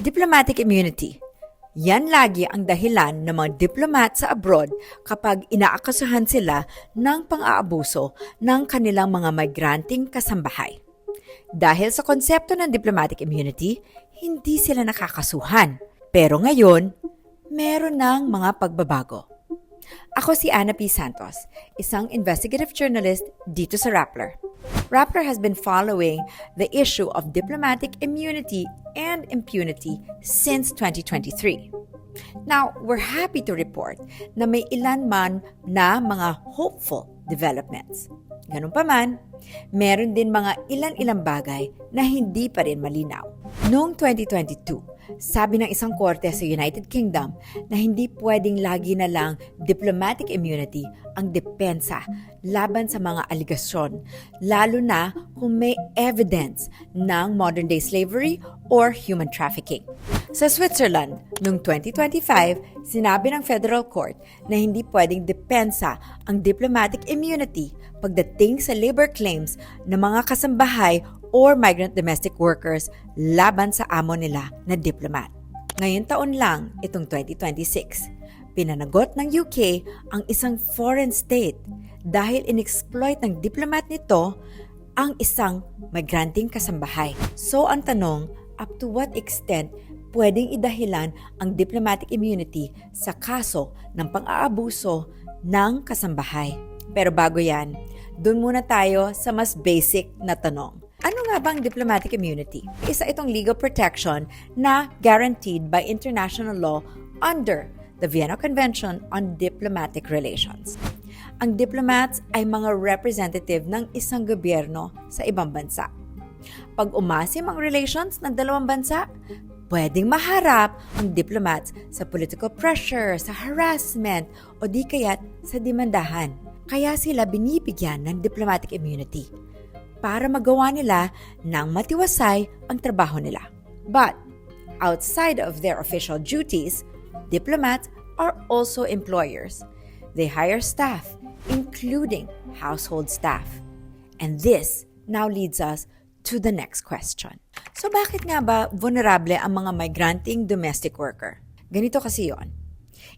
Diplomatic immunity. Yan lagi ang dahilan ng mga diplomat sa abroad kapag inaakasahan sila ng pang-aabuso ng kanilang mga migranting kasambahay. Dahil sa konsepto ng diplomatic immunity, hindi sila nakakasuhan. Pero ngayon, meron ng mga pagbabago. Ako si Ana P. Santos, isang investigative journalist dito sa Rappler. Rappler has been following the issue of diplomatic immunity and impunity since 2023. Now, we're happy to report na may ilan man na mga hopeful developments. Ganun pa man, meron din mga ilan-ilang bagay na hindi pa rin malinaw. Noong 2022, sabi ng isang korte sa United Kingdom na hindi pwedeng lagi na lang diplomatic immunity ang depensa laban sa mga aligasyon, lalo na kung may evidence ng modern-day slavery or human trafficking. Sa Switzerland, noong 2025, sinabi ng Federal Court na hindi pwedeng depensa ang diplomatic immunity pagdating sa labor claims ng mga kasambahay or migrant domestic workers laban sa amo nila na diplomat. Ngayon taon lang, itong 2026, pinanagot ng UK ang isang foreign state dahil inexploit ng diplomat nito ang isang migranting kasambahay. So ang tanong, up to what extent pwedeng idahilan ang diplomatic immunity sa kaso ng pang-aabuso ng kasambahay? Pero bago yan, dun muna tayo sa mas basic na tanong. Ano nga bang diplomatic immunity? Isa itong legal protection na guaranteed by international law under the Vienna Convention on Diplomatic Relations. Ang diplomats ay mga representative ng isang gobyerno sa ibang bansa. Pag umasim ang relations ng dalawang bansa, pwedeng maharap ang diplomats sa political pressure, sa harassment, o di kaya't sa demandahan. Kaya sila binibigyan ng diplomatic immunity para magawa nila ng matiwasay ang trabaho nila. But, outside of their official duties, diplomats are also employers. They hire staff, including household staff. And this now leads us to the next question. So bakit nga ba vulnerable ang mga migranting domestic worker? Ganito kasi yon.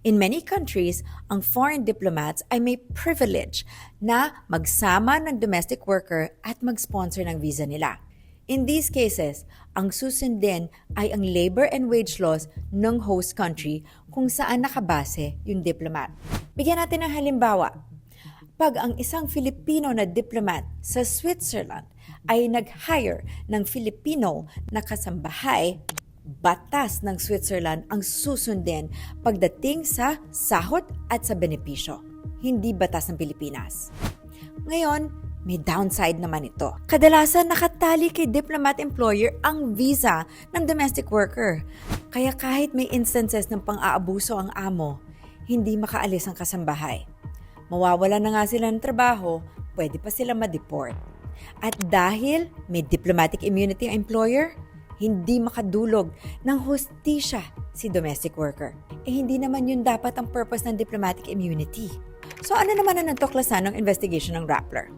In many countries, ang foreign diplomats ay may privilege na magsama ng domestic worker at mag-sponsor ng visa nila. In these cases, ang susundin ay ang labor and wage laws ng host country kung saan nakabase yung diplomat. Bigyan natin ng halimbawa. Pag ang isang Filipino na diplomat sa Switzerland ay nag-hire ng Filipino na kasambahay, batas ng Switzerland ang susundin pagdating sa sahod at sa benepisyo, hindi batas ng Pilipinas. Ngayon, may downside naman ito. Kadalasan nakatali kay diplomat employer ang visa ng domestic worker. Kaya kahit may instances ng pang-aabuso ang amo, hindi makaalis ang kasambahay. Mawawala na nga sila ng trabaho, pwede pa sila ma-deport. At dahil may diplomatic immunity ang employer, hindi makadulog ng hustisya si domestic worker. Hindi naman yun dapat ang purpose ng diplomatic immunity. So ano naman ang natuklasan ng investigation ng Rappler?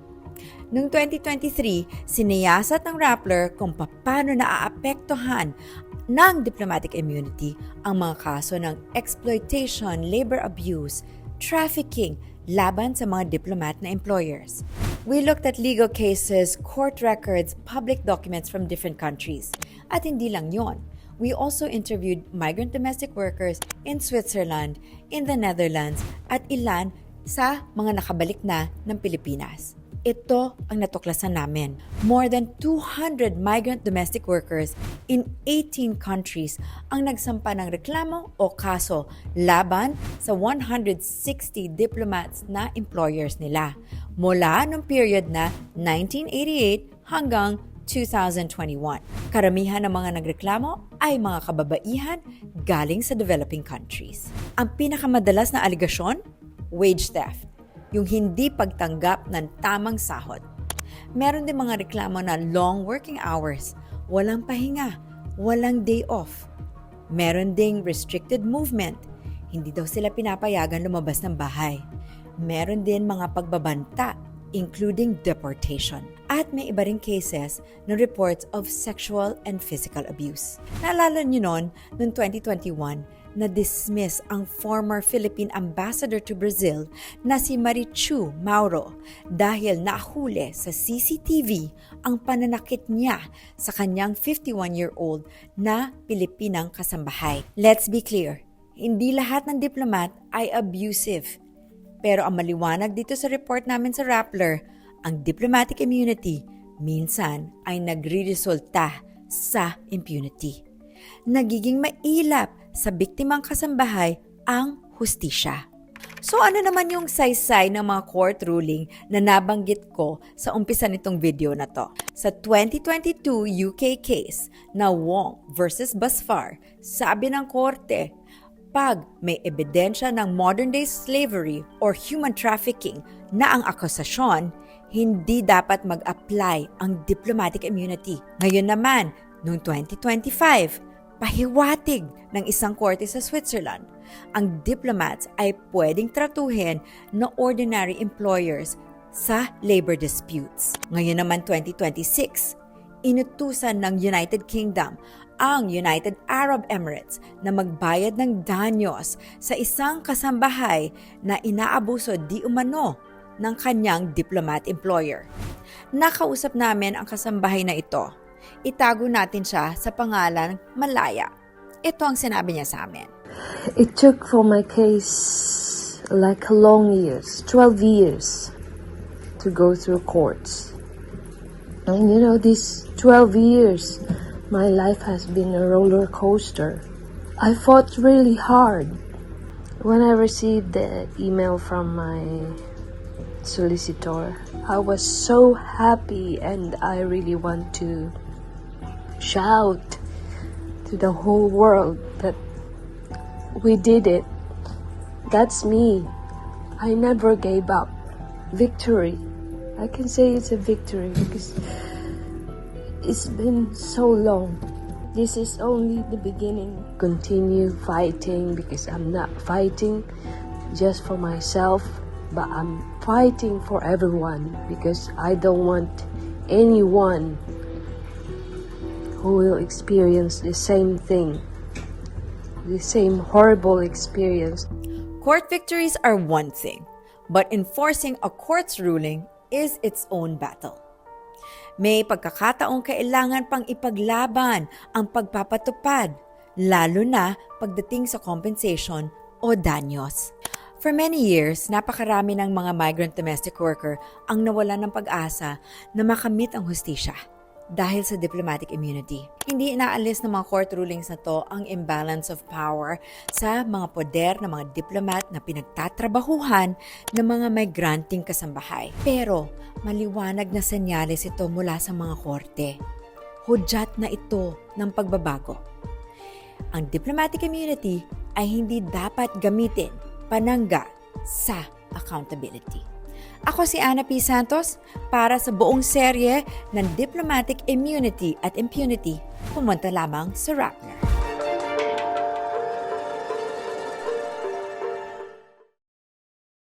Noong 2023, siniyasat ng Rappler kung paano naaapektuhan ng diplomatic immunity ang mga kaso ng exploitation, labor abuse, trafficking laban sa mga diplomat na employers. We looked at legal cases, court records, public documents from different countries. At hindi lang yon. We also interviewed migrant domestic workers in Switzerland, in the Netherlands, at ilan sa mga nakabalik na ng Pilipinas. Ito ang natuklasan namin. More than 200 migrant domestic workers in 18 countries ang nagsampa ng reklamo o kaso laban sa 160 diplomats na employers nila mula noong period na 1988 hanggang 2021. Karamihan ng mga nagreklamo ay mga kababaihan galing sa developing countries. Ang pinakamadalas na aligasyon, wage theft, yung hindi pagtanggap ng tamang sahod. Meron din mga reklamo na long working hours, walang pahinga, walang day off. Meron ding restricted movement, hindi daw sila pinapayagan lumabas ng bahay. Meron din mga pagbabanta, including deportation. At may iba ring cases ng reports of sexual and physical abuse. Naalala niyo noong 2021, na-dismiss ang former Philippine ambassador to Brazil na si Marichu Mauro dahil nahuli sa CCTV ang pananakit niya sa kanyang 51-year-old na Pilipinang kasambahay. Let's be clear, hindi lahat ng diplomat ay abusive. Pero ang maliwanag dito sa report namin sa Rappler, ang diplomatic immunity minsan ay nagre-resulta sa impunity. Nagiging mailap sa biktimang kasambahay ang hustisya. So ano naman yung saysay ng mga court ruling na nabanggit ko sa umpisa nitong video na to? Sa 2022 UK case na Wong versus Basfar, sabi ng korte, pag may ebidensya ng modern-day slavery or human trafficking na ang akusasyon, hindi dapat mag-apply ang diplomatic immunity. Ngayon naman, noong 2025, pahiwatig ng isang korte sa Switzerland, ang diplomats ay pwedeng tratuhin na ordinary employers sa labor disputes. Ngayon naman 2026, inutusan ng United Kingdom ang United Arab Emirates na magbayad ng danyos sa isang kasambahay na inaabuso di umano ng kanyang diplomat employer. Nakausap namin ang kasambahay na ito. Itago natin siya sa pangalan Malaya. Ito ang sinabi niya sa amin. It took for my case like long years, 12 years to go through courts. And these 12 years, my life has been a roller coaster. I fought really hard. When I received the email from my solicitor, I was so happy and I really want to shout to the whole world that we did it. That's me. I never gave up. Victory. I can say it's a victory because it's been so long. This is only the beginning. Continue fighting because I'm not fighting just for myself, but I'm fighting for everyone because I don't want anyone who will experience the same thing, the same horrible experience. Court victories are one thing, but enforcing a court's ruling is its own battle. May pagkakataong kailangan pang ipaglaban ang pagpapatupad, lalo na pagdating sa compensation o danyos. For many years, napakarami ng mga migrant domestic worker ang nawalan ng pag-asa na makamit ang hustisya dahil sa diplomatic immunity. Hindi inaalis ng mga court rulings na to ang imbalance of power sa mga poder ng mga diplomat na pinagtatrabahuhan ng mga migranting kasambahay. Pero maliwanag na senyales ito mula sa mga korte. Hudyat na ito ng pagbabago. Ang diplomatic immunity ay hindi dapat gamitin panangga sa accountability. Ako si Ana P. Santos para sa buong serye ng Diplomatic Immunity at Impunity. Pumunta lamang sa Rappler.